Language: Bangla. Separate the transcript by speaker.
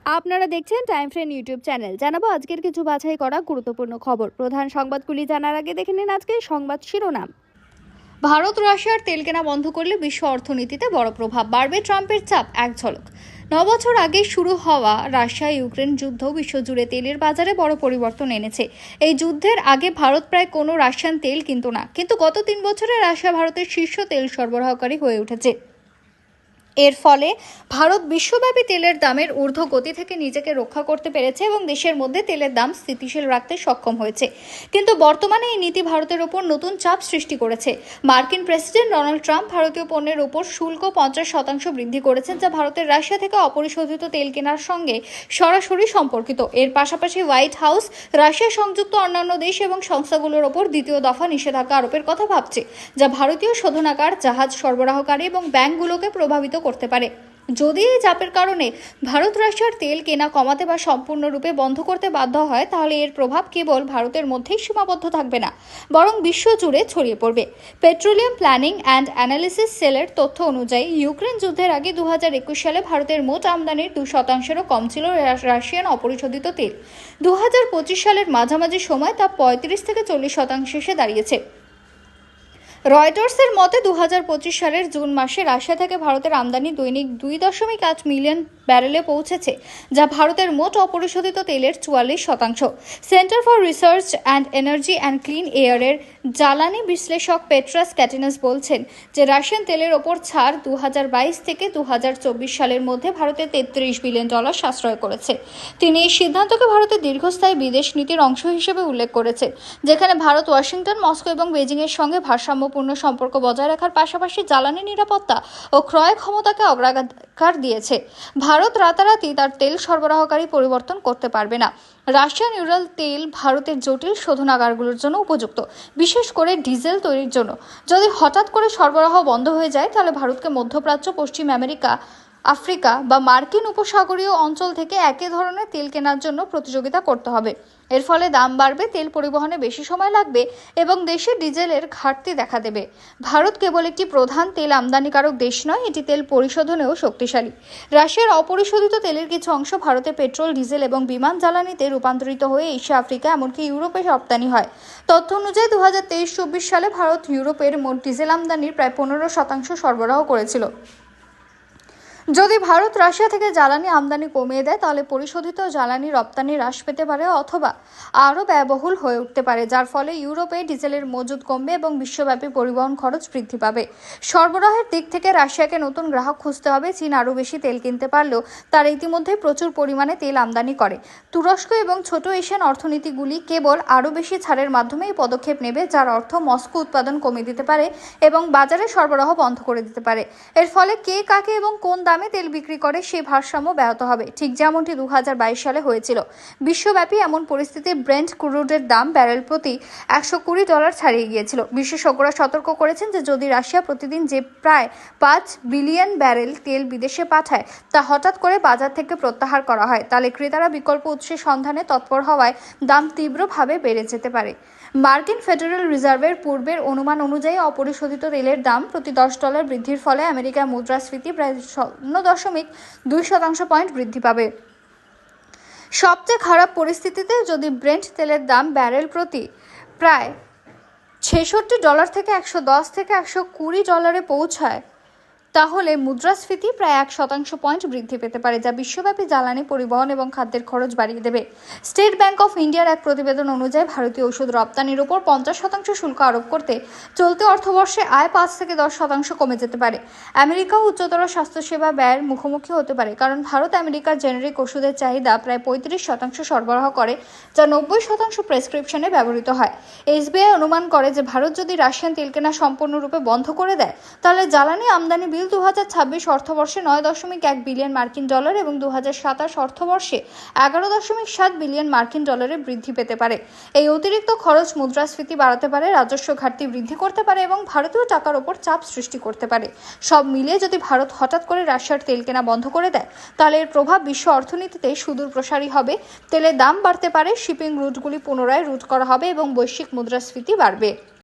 Speaker 1: আপনারা দেখছেন টাইম ফ্রেন্ড ইউটিউব চ্যানেল। জানাবো আজকের কিছু বাছাই করা গুরুত্বপূর্ণ খবর। প্রধান সংবাদগুলি জানার আগে দেখে নিন আজকের সংবাদ শিরোনাম। ভারত রাশিয়ার তেল কেনা বন্ধ করলে বিশ্ব অর্থনীতিতে বড় প্রভাব বাড়বে, ট্রাম্পের চাপ। এক ঝলক। 9 বছর আগে শুরু হওয়া রাশিয়া ইউক্রেন যুদ্ধ বিশ্বজুড়ে তেলের বাজারে বড় পরিবর্তন এনেছে। এই যুদ্ধের আগে ভারত প্রায় কোনো রাশিয়ান তেল কিনত না, কিন্তু গত 3 বছরে রাশিয়া ভারতের শীর্ষ তেল সরবরাহকারী হয়ে উঠেছে। এর ফলে ভারত বিশ্বব্যাপী তেলের দামের ঊর্ধ্বগতি থেকে নিজেকে রক্ষা করতে পেরেছে এবং দেশের মধ্যে তেলের দাম স্থিতিশীল রাখতে সক্ষম হয়েছে। কিন্তু বর্তমানে এই নীতি ভারতের ওপর নতুন চাপ সৃষ্টি করেছে। মার্কিন প্রেসিডেন্ট ডোনাল্ড ট্রাম্প ভারতীয় পণ্যের ওপর শুল্ক 50% বৃদ্ধি করেছেন, যা ভারতের রাশিয়া থেকে অপরিশোধিত তেল কেনার সঙ্গে সরাসরি সম্পর্কিত। এর পাশাপাশি হোয়াইট হাউস রাশিয়া সংযুক্ত অন্যান্য দেশ এবং সংস্থাগুলোর ওপর দ্বিতীয় দফা নিষেধাজ্ঞা আরোপের কথা ভাবছে, যা ভারতীয় শোধনাগার, জাহাজ সরবরাহকারী এবং ব্যাংকগুলোকে প্রভাবিত করতে পারে। যদি এই চাপের কারণে ভারত রাশিয়ার তেল কেনা কমাতে বা সম্পূর্ণরূপে বন্ধ করতে বাধ্য হয়, তাহলে এর প্রভাব কেবল ভারতের মধ্যেই সীমাবদ্ধ থাকবে না, বরং বিশ্বজুড়ে ছড়িয়ে পড়বে। পেট্রোলিয়াম প্ল্যানিং অ্যান্ড অ্যানালিসিস সেলের তথ্য অনুযায়ী ইউক্রেন যুদ্ধের আগে 2021 সালে ভারতের মোট আমদানির 2%-এরও কম ছিল রাশিয়ান অপরিশোধিত তেল। 2025 সালের মাঝামাঝি সময় তা 35-40% এসে দাঁড়িয়েছে। রয়টার্সের মতে 2025 সালের জুন মাসে রাশিয়া থেকে ভারতের আমদানি দৈনিক 2.8 মিলিয়ন ব্যারেলে পৌঁছেছে, যা ভারতের মোট অপরিশোধিত তেলের 44%। Centre for research and energy and clean এয়ারের জ্বালানি বিশ্লেষক পেট্রাস ক্যাটিনাস বলছেন যে রাশিয়ান তেলের ওপর ছাড় 2022 থেকে 2024 সালের মধ্যে ভারতের $33 বিলিয়ন সাশ্রয় করেছে। তিনি এই সিদ্ধান্তকে ভারতের দীর্ঘস্থায়ী বিদেশ নীতির অংশ হিসেবে উল্লেখ করেছেন, যেখানে ভারত ওয়াশিংটন, মস্কো এবং বেজিংয়ের সঙ্গে ভারসাম্যপূর্ণ সম্পর্ক বজায় রাখার পাশাপাশি জ্বালানি নিরাপত্তা ও ক্রয় ক্ষমতাকে অগ্রাধিকার দিয়েছে। ভারত রাতারাতি তার তেল সরবরাহকারী পরিবর্তন করতে পারবে না। রাশিয়ান ইউরাল তেল ভারতের জটিল শোধনাগারগুলোর জন্য উপযুক্ত, বিশেষ করে ডিজেল তৈরির জন্য। যদি হঠাৎ করে সরবরাহ বন্ধ হয়ে যায়, তাহলে ভারতকে মধ্যপ্রাচ্য, পশ্চিম আমেরিকা, আফ্রিকা বা মার্কিন উপসাগরীয় অঞ্চল থেকে একই ধরনের তেল কেনার জন্য প্রতিযোগিতা করতে হবে। এর ফলে দাম বাড়বে, তেল পরিবহনে বেশি সময় লাগবে এবং দেশে ডিজেলের ঘাটতি দেখা দেবে। ভারত কেবল একটি প্রধান তেল আমদানিকারক দেশ নয়, এটি তেল পরিশোধনেও শক্তিশালী। রাশিয়ার অপরিশোধিত তেলের কিছু অংশ ভারতে পেট্রোল, ডিজেল এবং বিমান জ্বালানিতে রূপান্তরিত হয়ে এশিয়া, আফ্রিকা এমনকি ইউরোপে রপ্তানি হয়। তথ্য অনুযায়ী 2023-24 সালে ভারত ইউরোপের মোট ডিজেল আমদানির প্রায় 15% সরবরাহ করেছিল। যদি ভারত রাশিয়া থেকে জ্বালানি আমদানি কমিয়ে দেয়, তাহলে পরিশোধিত জ্বালানি রপ্তানি হ্রাস পেতে পারে অথবা আরও ব্যয়বহুল হয়ে উঠতে পারে, যার ফলে ইউরোপে ডিজেলের মজুদ কমবে এবং বিশ্বব্যাপী পরিবহন খরচ বৃদ্ধি পাবে। সরবরাহের দিক থেকে রাশিয়াকে নতুন গ্রাহক খুঁজতে হবে। চীন আরও বেশি তেল কিনতে পারলেও তারা ইতিমধ্যে প্রচুর পরিমাণে তেল আমদানি করে। তুরস্ক এবং ছোট এশিয়ান অর্থনীতিগুলি কেবল আরও বেশি ছাড়ের মাধ্যমে এই পদক্ষেপ নেবে, যার অর্থ মস্কো উৎপাদন কমিয়ে দিতে পারে এবং বাজারে সরবরাহ বন্ধ করে দিতে পারে। এর ফলে কে কাকে এবং কোন দামে তেল বিক্রি করে সেই ভারসাম্য ব্যাহত হবে, ঠিক যেমনটি 2022 সালে হয়েছিল। বিশ্বব্যাপী এমন পরিস্থিতি ব্রেন্ট ক্রুডের দাম ব্যারেল প্রতি $120 ছাড়িয়ে গিয়েছিল। বিশেষজ্ঞরা সতর্ক করেছেন যে যদি রাশিয়া প্রতিদিন যে প্রায় 5 বিলিয়ন ব্যারেল তেল বিদেশে পাঠায় তা হঠাৎ করে বাজার থেকে প্রত্যাহার করা হয়, তাহলে ক্রেতারা বিকল্প উৎসের সন্ধানে তৎপর হওয়ায় দাম তীব্রভাবে বেড়ে যেতে পারে। মার্কিন ফেডারেল রিজার্ভের পূর্বের অনুমান অনুযায়ী অপরিশোধিত তেলের দাম প্রতি $10 বৃদ্ধির ফলে আমেরিকার মুদ্রাস্ফীতি প্রায় 0.2 পয়েন্ট বৃদ্ধি পাবে। সবচেয়ে খারাপ পরিস্থিতিতে যদি ব্রেন্ট তেলের দাম ব্যারেল প্রতি প্রায় $66 থেকে $110 থেকে $120 পৌঁছায়, তাহলে মুদ্রাস্ফীতি প্রায় 1% পয়েন্ট বৃদ্ধি পেতে পারে, যা বিশ্বব্যাপী জ্বালানি, পরিবহন এবং খাদ্যের খরচ বাড়িয়ে দেবে। স্টেট ব্যাংক অফ ইন্ডিয়ার এক প্রতিবেদন অনুযায়ী ভারতীয় ওষুধ রপ্তানির উপর 50% শুল্ক আরোপ করতে চলতি অর্থবর্ষে আয় 5 থেকে 10% কমে যেতে পারে। আমেরিকাও উচ্চতর স্বাস্থ্যসেবা ব্যয়ের মুখোমুখি হতে পারে, কারণ ভারত আমেরিকার জেনেরিক ওষুধের চাহিদা প্রায় 35% সরবরাহ করে, যা 90% প্রেসক্রিপশনে ব্যবহৃত হয়। এসবিআই অনুমান করে যে ভারত যদি রাশিয়ান তেল কেনা সম্পূর্ণরূপে বন্ধ করে দেয়, তাহলে জ্বালানি আমদানি 2026 অর্থবর্ষে $9.1 বিলিয়ন এবং 2027 অর্থবর্ষে $11.7 বিলিয়ন বৃদ্ধি পেতে পারে। এই অতিরিক্ত খরচ মুদ্রাস্ফীতি বাড়াতে পারে, রাজস্ব ঘাটতি বৃদ্ধি করতে পারে এবং ভারতীয় টাকার ওপর চাপ সৃষ্টি করতে পারে। সব মিলিয়ে যদি ভারত হঠাৎ করে রাশিয়ার তেল কেনা বন্ধ করে দেয়, তাহলে এর প্রভাব বিশ্ব অর্থনীতিতে সুদূর প্রসারী হবে। তেলের দাম বাড়তে পারে, শিপিং রুটগুলি পুনরায় রুট করা হবে এবং বৈশ্বিক মুদ্রাস্ফীতি বাড়বে।